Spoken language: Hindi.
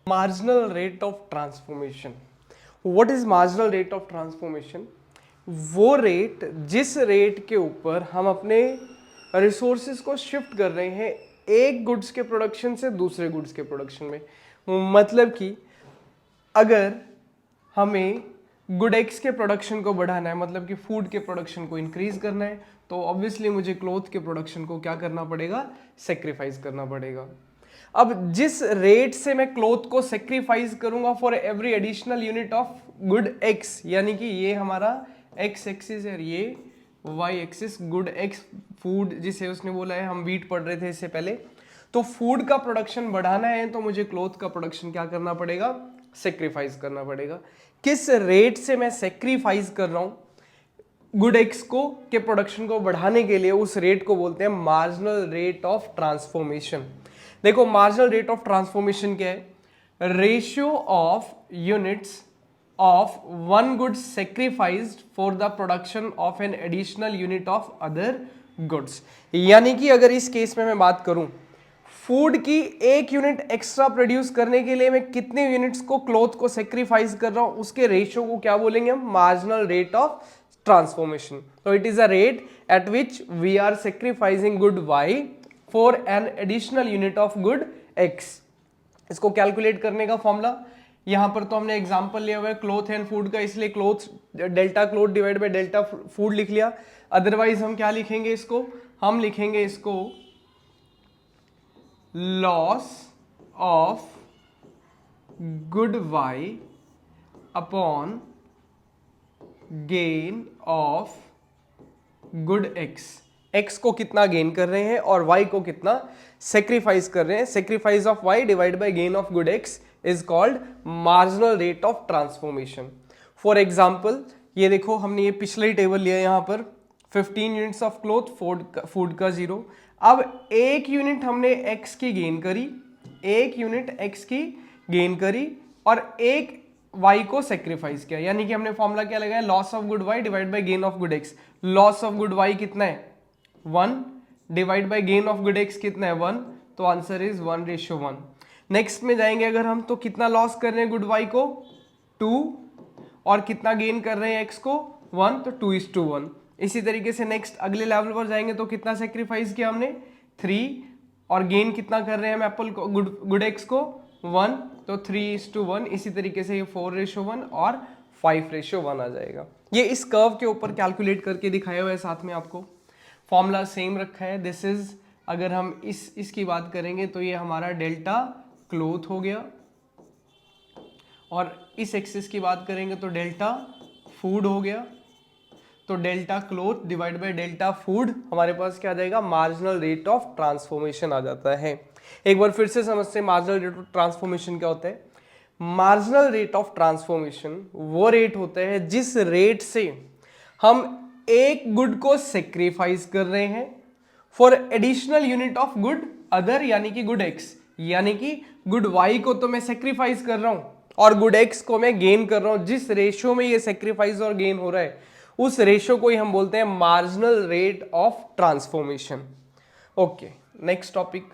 Marginal rate of transformation. What is marginal rate of transformation? वो रेट जिस रेट के ऊपर हम अपने रिसोर्सेज को शिफ्ट कर रहे हैं एक गुड्स के प्रोडक्शन से दूसरे गुड्स के प्रोडक्शन में। मतलब कि अगर हमें गुड एक्स के प्रोडक्शन को बढ़ाना है, मतलब कि फूड के प्रोडक्शन को इंक्रीज करना है, तो ऑब्वियसली मुझे क्लॉथ के प्रोडक्शन को क्या करना पड़ेगा? सेक्रीफाइस करना पड़ेगा। अब जिस रेट से मैं क्लॉथ को सेक्रीफाइस करूंगा for every additional unit of good X, यानी कि ये हमारा एक्स एक्सिस है, ये Y axis good X food जिसे उसने बोला है, हम वीट पढ़ रहे थे इससे पहले। तो फूड का प्रोडक्शन बढ़ाना है तो मुझे क्लॉथ का प्रोडक्शन क्या करना पड़ेगा? सेक्रीफाइस करना पड़ेगा। किस रेट से मैं सेक्रीफाइस कर रहा हूं गुड एक्स को के प्रोडक्शन को बढ़ाने के लिए, उस रेट को बोलते हैं मार्जिनल रेट ऑफ ट्रांसफॉर्मेशन। देखो मार्जिनल रेट ऑफ ट्रांसफॉर्मेशन क्या है? Ratio of units of one good sacrificed for the production of N additional unit of other goods. यानी कि अगर इस केस में मैं बात करूं, फूड की एक यूनिट एक्स्ट्रा प्रोड्यूस करने के लिए मैं कितने यूनिट्स को क्लॉथ को सेक्रीफाइस कर रहा हूं, उसके रेशियो को क्या बोलेंगे हम? Marginal rate of transformation. तो it is a rate at which we are sacrificing good Y for an additional unit of good X. इसको कैलकुलेट करने का फॉर्मूला यहां पर तो हमने एग्जांपल लिया हुआ है क्लॉथ एंड फूड का, इसलिए cloth delta cloth divide by delta food लिख लिया। अदरवाइज हम क्या लिखेंगे इसको? हम लिखेंगे इसको loss of good Y upon gain of good X. X को कितना गेन कर रहे हैं और वाई को कितना सेक्रीफाइस कर रहे हैं। Sacrifice of Y divide by gain of good X is called marginal rate of transformation. For example ये देखो, हमने ये पिछले टेबल लिया यहां पर 15 यूनिट्स ऑफ क्लॉथ, फूड का 0। अब एक यूनिट हमने एक्स की गेन करी, एक यूनिट एक्स की गेन करी और एक वाई को सेक्रीफाइस किया, यानी कि हमने फॉर्मूला क्या लगाया? Loss of good Y divide by gain of good X. Loss of good Y कितना है? 1 divide by gain of good X कितना है? 1। तो आंसर इज 1:1। नेक्स्ट में जाएंगे अगर हम, तो कितना लॉस कर रहे हैं गुड वाई को? 2, और कितना गेन कर रहे हैं एक्स को? 1, तो 2:1। इसी तरीके से नेक्स्ट अगले लेवल पर जाएंगे तो कितना सेक्रीफाइस किया हमने? 3, और गेन कितना कर रहे हैं हम एप्पल को, गुड एक्स को? 1, तो 3:1। इसी तरीके से ये 4:1 और 5:1 आ जाएगा। ये इस कर्व के ऊपर कैलकुलेट करके दिखाया हुआ है, साथ में आपको फॉर्मूला सेम रखा है। दिस इज, अगर हम इसकी बात करेंगे तो ये हमारा डेल्टा क्लॉथ हो गया, और इस एक्सिस की बात करेंगे तो डेल्टा फूड हो गया। तो delta cloth divide by delta food हमारे पास क्या आ जाएगा? मार्जिनल रेट ऑफ ट्रांसफॉर्मेशन आ जाता है। एक बार फिर से समझते हैं मार्जिनल रेट ऑफ ट्रांसफॉर्मेशन क्या होता है। मार्जिनल रेट ऑफ ट्रांसफॉर्मेशन वो रेट होता है जिस रेट से हम एक गुड को सेक्रीफाइस कर रहे हैं for additional unit of good other, यानी कि गुड एक्स। यानी कि गुड वाई को तो मैं सेक्रीफाइस कर रहा हूं और गुड एक्स को मैं गेन कर रहा हूं। जिस रेशियो में ये सेक्रीफाइस और गेन हो रहा है उस रेशियो को ही हम बोलते हैं marginal rate of transformation. Okay, next topic.